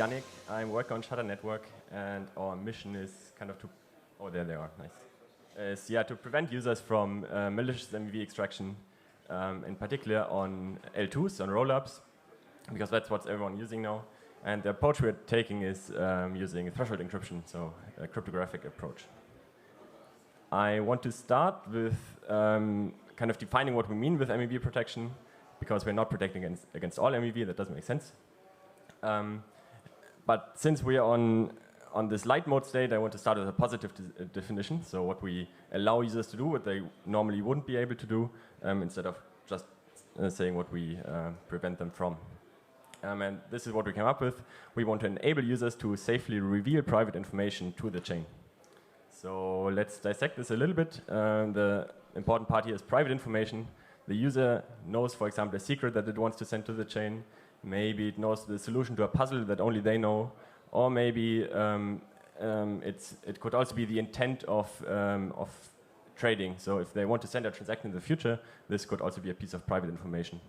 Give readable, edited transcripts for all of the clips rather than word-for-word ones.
Jannik. I'm working on Shutter Network, and our mission is kind of to, oh, there they are, nice. To prevent users from malicious MEV extraction, in particular on L2s, on rollups, because that's what everyone's using now. And the approach we're taking is using threshold encryption, so a cryptographic approach. I want to start with kind of defining what we mean with MEV protection, because we're not protecting against all MEV. That doesn't make sense. But since we are on this light mode state, I want to start with a positive definition. So what we allow users to do, what they normally wouldn't be able to do, instead of just saying what we prevent them from. And this is what we came up with. We want to enable users to safely reveal private information to the chain. So let's dissect this a little bit. The important part here is private information. The user knows, for example, a secret that it wants to send to the chain. Maybe it knows the solution to a puzzle that only they know. Or maybe it could also be the intent of trading. So if they want to send a transaction in the future, this could also be a piece of private information.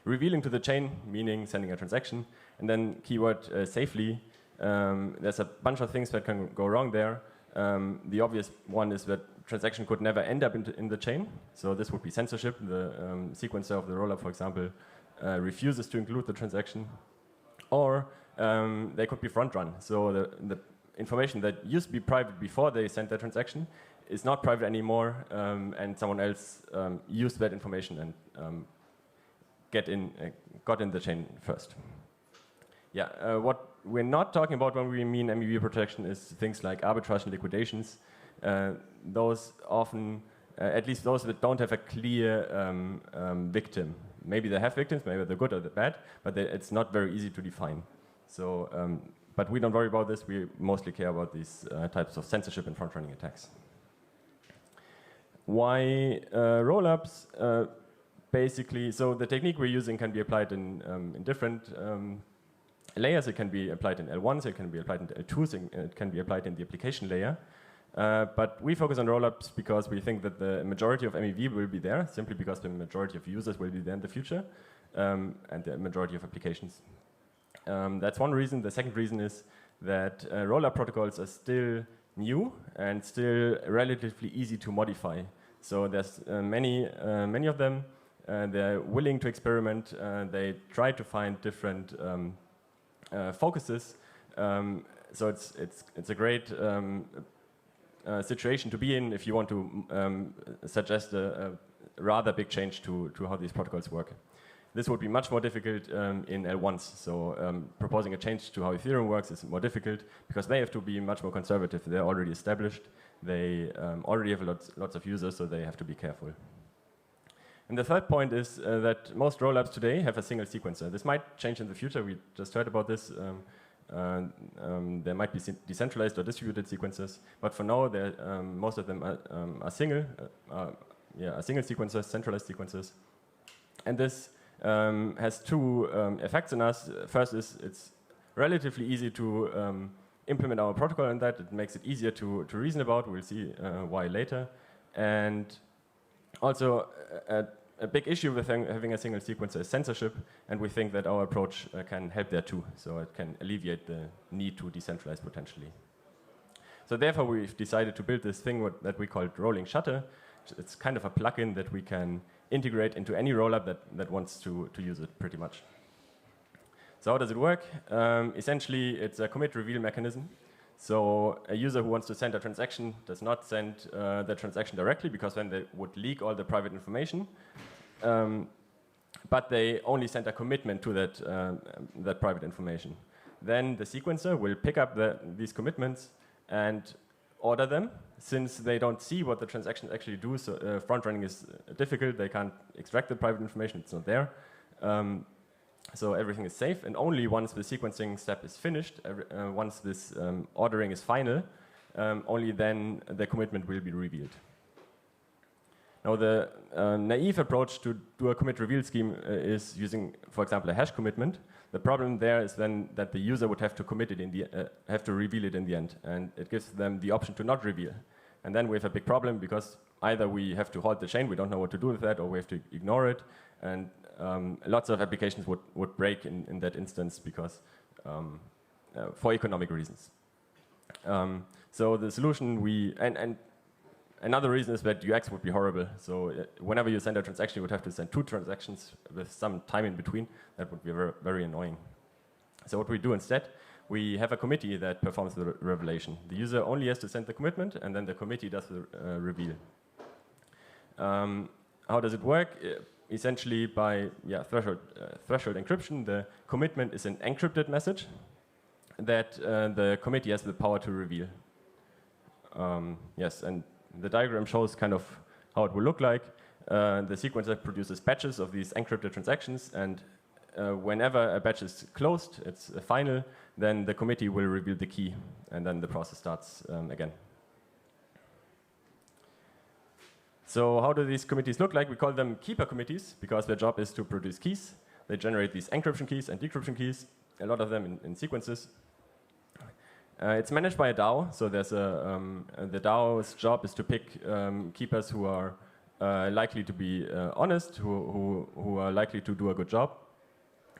Revealing to the chain, meaning sending a transaction. And then keyword safely. There's a bunch of things that can go wrong there. The obvious one is that transaction could never end up in the chain. So this would be censorship. The sequencer of the rollup, for example, refuses to include the transaction. Or they could be front run. So the information that used to be private before they sent their transaction is not private anymore, and someone else used that information and got in the chain first. Yeah, what we're not talking about when we mean MEV protection is things like arbitrage and liquidations. Those often, at least those that don't have a clear victim. Maybe they have victims, maybe they're good or they're bad, but it's not very easy to define. So, but we don't worry about this. We mostly care about these types of censorship and front-running attacks. Why rollups? Basically, so the technique we're using can be applied in different layers. It can be applied in L1s, it can be applied in L2s, it can be applied in the application layer. But we focus on rollups because we think that the majority of MEV will be there, simply because the majority of users will be there in the future, and the majority of applications. That's one reason. The second reason is that rollup protocols are still new and still relatively easy to modify. So there's many of them. They're willing to experiment. They try to find different focuses. So it's a great situation to be in if you want to suggest a rather big change to how these protocols work. This would be much more difficult in L1s. So proposing a change to how Ethereum works is more difficult because they have to be much more conservative. They're already established. They already have lots of users, so they have to be careful. And the third point is that most rollups today have a single sequencer. This might change in the future. We just heard about this. There might be decentralized or distributed sequencers, but for now, most of them are single sequencers, centralized sequencers. And this has two effects on us. First is it's relatively easy to implement our protocol in that. It makes it easier to reason about. We'll see why later. And also, a big issue with having a single sequencer is censorship, and we think that our approach can help there too. So it can alleviate the need to decentralize potentially. So therefore, we've decided to build this thing that we called rolling shutter. It's kind of a plugin that we can integrate into any rollup that wants to use it pretty much. So how does it work? Essentially, it's a commit reveal mechanism. So a user who wants to send a transaction does not send the transaction directly, because then they would leak all the private information. But they only send a commitment to that private information. Then the sequencer will pick up these commitments and order them. Since they don't see what the transactions actually do, so front running is difficult. They can't extract the private information. It's not there. So everything is safe, and only once the sequencing step is finished, once this ordering is final, only then the commitment will be revealed. Now the naive approach to do a commit reveal scheme is using, for example, a hash commitment. The problem there is then that the user would have to commit it have to reveal it in the end, and it gives them the option to not reveal. And then we have a big problem, because either we have to halt the chain, we don't know what to do with that, or we have to ignore it, and lots of applications would break in that instance, because for economic reasons. So the solution and another reason is that UX would be horrible. So whenever you send a transaction, you would have to send 2 transactions with some time in between. That would be very, very annoying. So what we do instead, we have a committee that performs the revelation. The user only has to send the commitment, and then the committee does the reveal. How does it work? Essentially by threshold encryption, the commitment is an encrypted message that the committee has the power to reveal. Yes, and the diagram shows kind of how it will look like. The sequencer produces batches of these encrypted transactions, and whenever a batch is closed, it's a final, then the committee will reveal the key, and then the process starts again. So how do these committees look like? We call them keeper committees because their job is to produce keys. They generate these encryption keys and decryption keys, a lot of them in sequences. It's managed by a DAO, so there's the DAO's job is to pick keepers who are likely to be honest, who are likely to do a good job.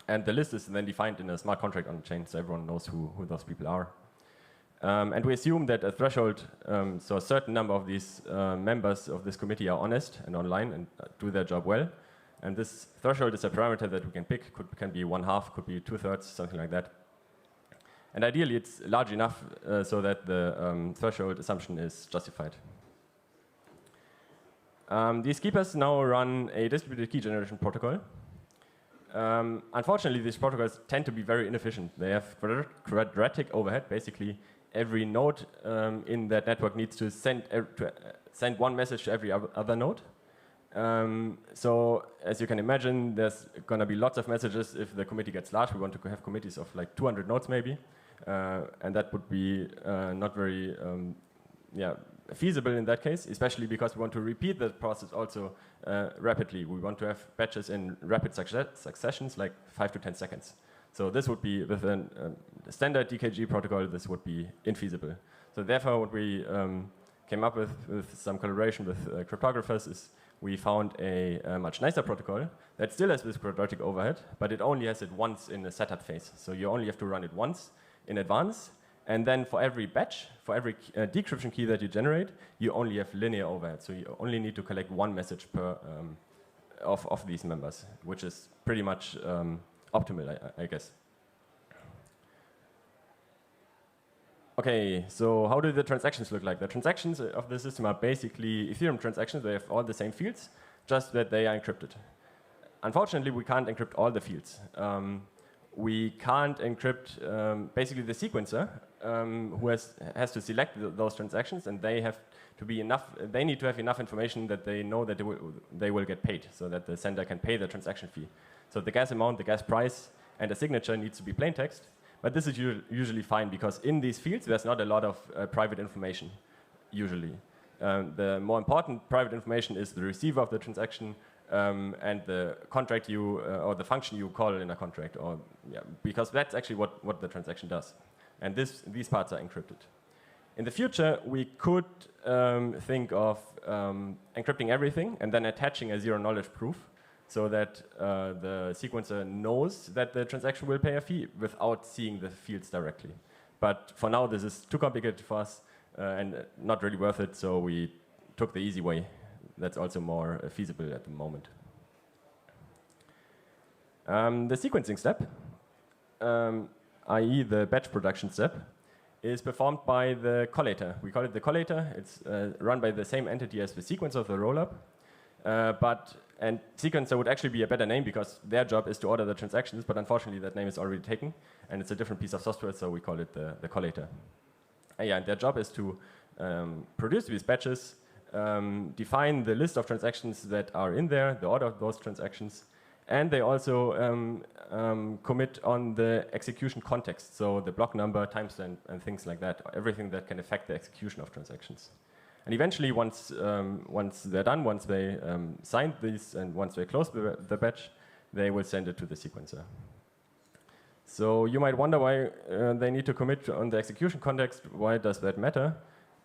And the list is then defined in a smart contract on the chain, so everyone knows who those people are. And we assume that a threshold, so a certain number of these members of this committee are honest and online and do their job well. And this threshold is a parameter that we can pick, can be 1/2, could be 2/3, something like that. And ideally, it's large enough so that the threshold assumption is justified. These keepers now run a distributed key generation protocol. Unfortunately, these protocols tend to be very inefficient. They have quadratic overhead. Basically, every node in that network needs to send one message to every other node. So as you can imagine, there's going to be lots of messages if the committee gets large. We want to have committees of like 200 nodes maybe. And that would be not very feasible in that case, especially because we want to repeat the process also rapidly. We want to have batches in rapid successions, like 5 to 10 seconds. So this would be, with a standard DKG protocol, this would be infeasible. So therefore, what we came up with some collaboration with cryptographers is we found a much nicer protocol that still has this quadratic overhead, but it only has it once in the setup phase. So you only have to run it once in advance, and then for every batch, for every decryption key that you generate, you only have linear overhead. So you only need to collect one message per of these members, which is pretty much optimal, I guess. Okay, so how do the transactions look like? The transactions of the system are basically Ethereum transactions. They have all the same fields, just that they are encrypted. Unfortunately, we can't encrypt all the fields. We can't encrypt basically the sequencer who has to select those transactions, and they have to be enough. They need to have enough information that they know that they will get paid, so that the sender can pay the transaction fee. So the gas amount, the gas price, and the signature needs to be plain text. But this is usually fine because in these fields there's not a lot of private information. Usually, the more important private information is the receiver of the transaction. And the contract or the function you call in a contract, because that's actually what the transaction does. And these parts are encrypted. In the future, we could think of encrypting everything and then attaching a zero-knowledge proof so that the sequencer knows that the transaction will pay a fee without seeing the fields directly. But for now, this is too complicated for us and not really worth it, so we took the easy way. That's also more feasible at the moment. The sequencing step, i.e. the batch production step, is performed by the collator. We call it the collator. It's run by the same entity as the sequencer of the rollup. And sequencer would actually be a better name because their job is to order the transactions, but unfortunately that name is already taken, and it's a different piece of software, so we call it the collator. And their job is to produce these batches, define the list of transactions that are in there, the order of those transactions, and they also commit on the execution context, so the block number, timestamp, and things like that, everything that can affect the execution of transactions. And eventually, once they're done, once they signed these, and once they close the batch, they will send it to the sequencer. So you might wonder why they need to commit on the execution context. Why does that matter?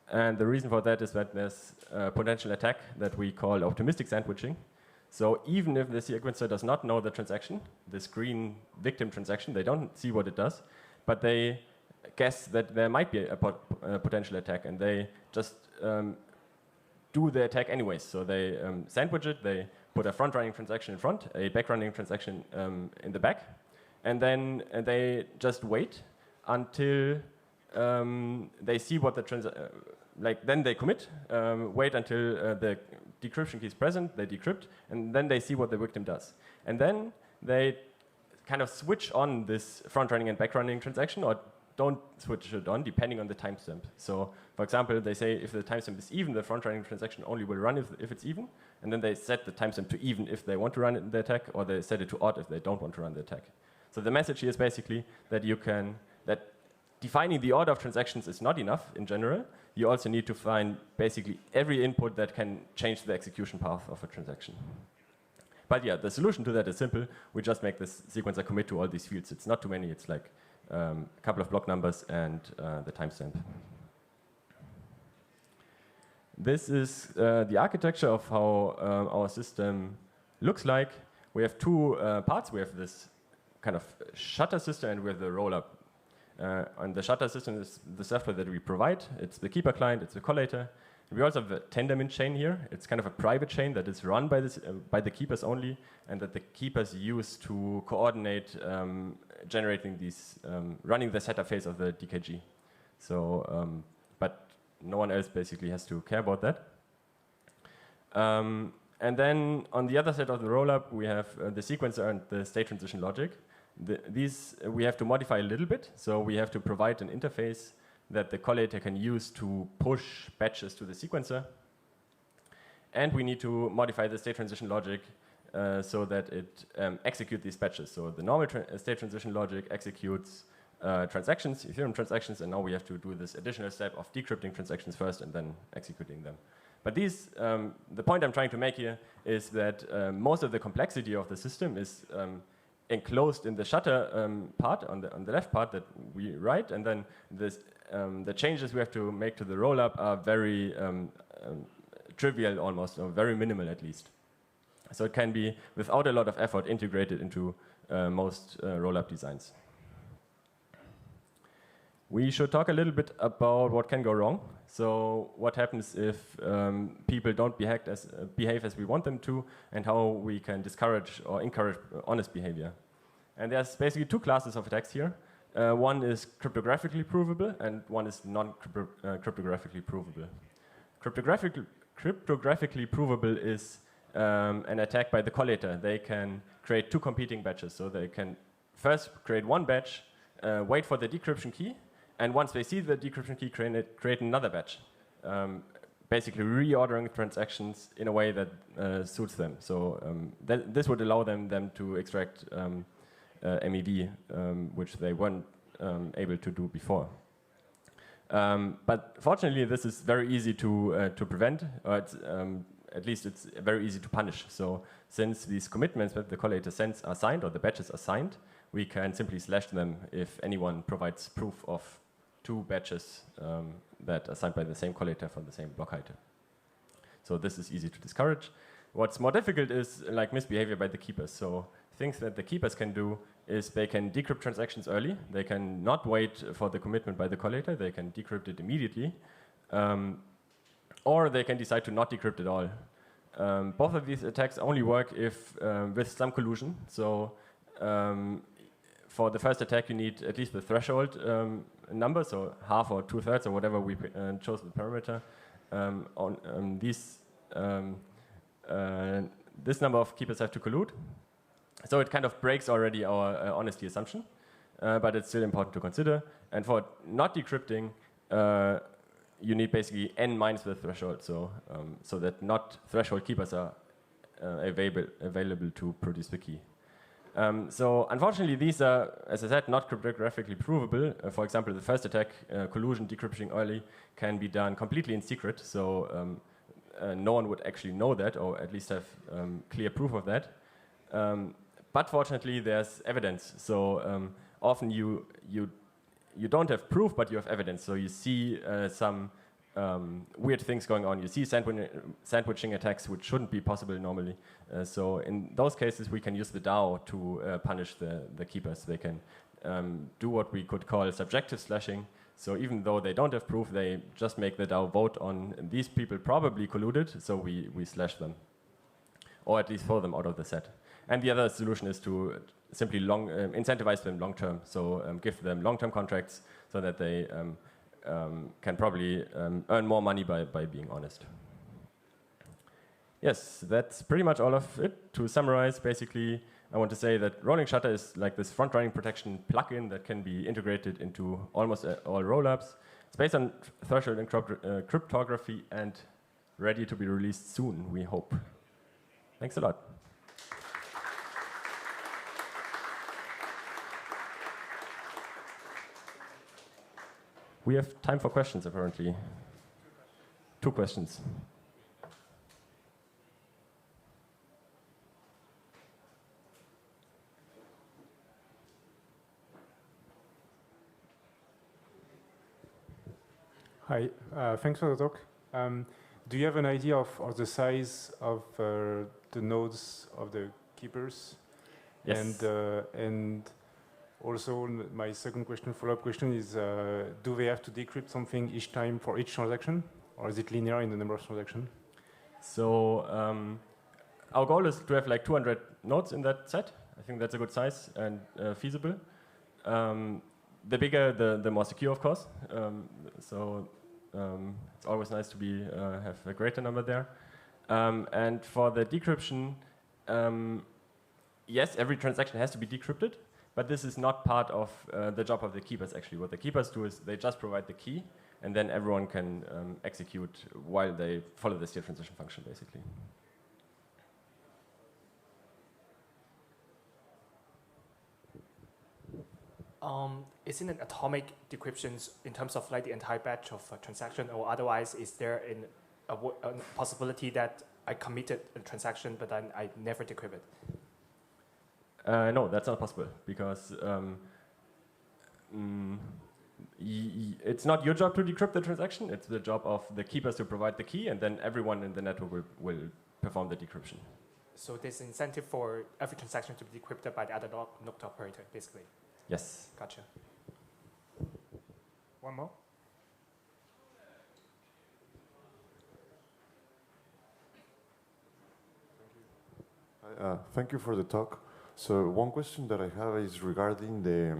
And the reason for that is that there's a potential attack that we call optimistic sandwiching. So even if the sequencer does not know the transaction, this green victim transaction, they don't see what it does, but they guess that there might be a potential attack, and they just do the attack anyways. So they sandwich it, they put a front-running transaction in front, a back-running transaction in the back, and then they just wait until they see what the then they commit, wait until the decryption key is present, they decrypt, and then they see what the victim does. And then they kind of switch on this front-running and back-running transaction, or don't switch it on, depending on the timestamp. So, for example, they say if the timestamp is even, the front-running transaction only will run if it's even, and then they set the timestamp to even if they want to run the attack, or they set it to odd if they don't want to run the attack. So the message here is basically that that defining the order of transactions is not enough in general. You also need to find basically every input that can change the execution path of a transaction. But yeah, the solution to that is simple. We just make this sequencer commit to all these fields. It's not too many. It's like a couple of block numbers and the timestamp. This is the architecture of how our system looks like. We have two parts. We have this kind of shutter system, and we have the rollup. And the shutter system is the software that we provide. It's the keeper client, it's the collator. We also have a Tendermint chain here. It's kind of a private chain that is run by the keepers only, and that the keepers use to coordinate generating these, running the setup phase of the DKG. So, but no one else basically has to care about that. And then on the other side of the rollup, we have the sequencer and the state transition logic. These we have to modify a little bit. So we have to provide an interface that the collator can use to push batches to the sequencer. And we need to modify the state transition logic so that it executes these batches. So the normal state transition logic executes transactions, Ethereum transactions, and now we have to do this additional step of decrypting transactions first and then executing them. But these, the point I'm trying to make here is that most of the complexity of the system is enclosed in the shutter part, on the left part that we write, and then this, the changes we have to make to the rollup are very trivial almost, or very minimal at least. So it can be, without a lot of effort, integrated into most rollup designs. We should talk a little bit about what can go wrong. So what happens if people don't behave as we want them to, and how we can discourage or encourage honest behavior. And there's basically two classes of attacks here. One is cryptographically provable, and one is non-cryptographically provable. Cryptographically provable is an attack by the collator. They can create two competing batches. So they can first create one batch, wait for the decryption key, and once they see the decryption key, create another batch, basically reordering transactions in a way that suits them. So this would allow them to extract MEV, which they weren't able to do before. But fortunately, this is very easy to prevent, or at least it's very easy to punish. So since these commitments that the collator sends are signed, or the batches are signed, we can simply slash them if anyone provides proof of two batches that are signed by the same collator for the same block height. So this is easy to discourage. What's more difficult is like misbehavior by the keepers. So things that the keepers can do is they can decrypt transactions early. They can not wait for the commitment by the collator. They can decrypt it immediately. Or they can decide to not decrypt at all. Both of these attacks only work if with some collusion. So for the first attack, you need at least the threshold number, so half or 2/3 or whatever we chose the parameter. This number of keepers have to collude. So it kind of breaks already our honesty assumption, but it's still important to consider. And for not decrypting, you need basically n minus the threshold, so that not threshold keepers are available to produce the key. So unfortunately, these are, as I said, not cryptographically provable. For example, the first attack, collusion, decrypting early, can be done completely in secret. So no one would actually know that, or at least have clear proof of that. But fortunately, there's evidence. So often you don't have proof, but you have evidence. So you see some weird things going on. You see sandwiching attacks, which shouldn't be possible normally. So in those cases, we can use the DAO to punish the keepers. They can do what we could call subjective slashing. So even though they don't have proof, they just make the DAO vote on these people probably colluded, so we slash them. Or at least throw them out of the set. And the other solution is to simply incentivize them long-term. So give them long-term contracts so that they can probably earn more money by being honest. Yes, that's pretty much all of it. To summarize, basically, I want to say that rolling shutter is like this front-running protection plugin that can be integrated into almost all rollups. It's based on threshold cryptography and ready to be released soon, we hope. Thanks a lot. We have time for questions, apparently. 2 questions. Hi, thanks for the talk. Do you have an idea of the size of the nodes of the keepers? Yes. And also, my second question, follow-up question is, do they have to decrypt something each time for each transaction? Or is it linear in the number of transactions? So our goal is to have like 200 nodes in that set. I think that's a good size and feasible. The bigger, the more secure, of course. It's always nice to have a greater number there. And for the decryption, yes, every transaction has to be decrypted, but this is not part of the job of the keepers, actually. What the keepers do is they just provide the key, and then everyone can execute while they follow the state transition function, basically. Isn't it atomic decryptions in terms of like the entire batch of transaction, or otherwise is there a possibility that I committed a transaction but then I never decrypt it? No, that's not possible because it's not your job to decrypt the transaction. It's the job of the keepers to provide the key, and then everyone in the network will perform the decryption. So there's incentive for every transaction to be decrypted by the other node operator, basically. Yes. Gotcha. One more. Thank you for the talk. So one question that I have is regarding the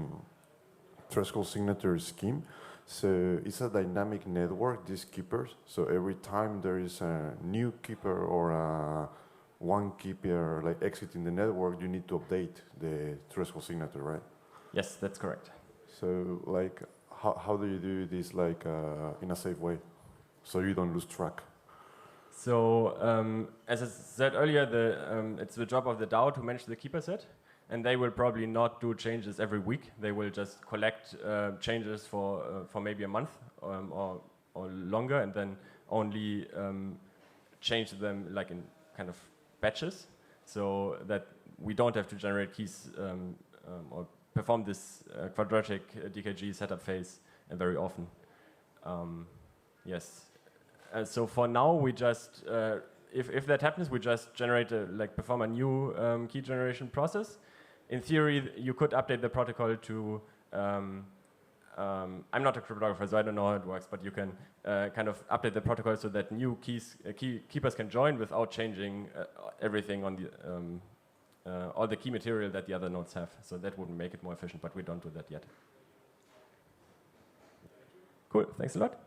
threshold signature scheme. So it's a dynamic network, these keepers. So every time there is a new keeper or one keeper like exiting the network, you need to update the threshold signature, right? Yes, that's correct. So like, how do you do this like in a safe way, so you don't lose track? So as I said earlier, it's the job of the DAO to manage the keeper set, and they will probably not do changes every week. They will just collect changes for maybe a month or longer, and then only change them like in kind of batches, so that we don't have to generate keys or perform this quadratic DKG setup phase very often. Yes. So for now, we just, if that happens, we just generate perform a new key generation process. In theory, you could update the protocol to, I'm not a cryptographer, so I don't know how it works, but you can kind of update the protocol so that new keepers can join without changing everything on the, all the key material that the other nodes have. So that would make it more efficient, but we don't do that yet. Cool, thanks a lot.